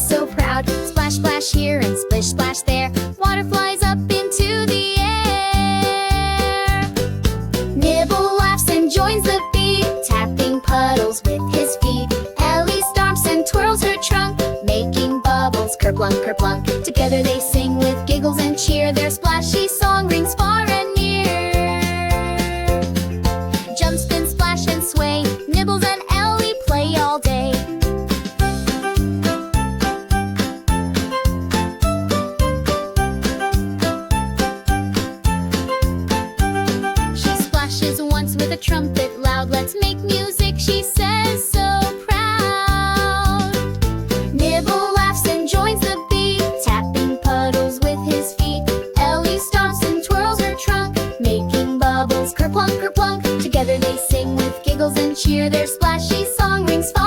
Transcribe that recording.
so proud. Splash, splash here and splish, splash there. Water flies up into the air. Nibble laughs and joins the beat, tapping puddles with his feet. Ellie stomps and twirls her trunk, making bubbles kerplunk, kerplunk. Together they sing with giggles and cheer. Their splashy song rings far and near. Jump, spin, splash and sway, Nibbles and Ellie play all day. She splashes once with a trumpet loud. Let's make music, she says, so proud. Nibble laughs and joins the beat, tapping puddles with his feet. Ellie stomps and twirls her trunk, making bubbles kerplunk, kerplunk. Together they sing with giggles and cheer. Their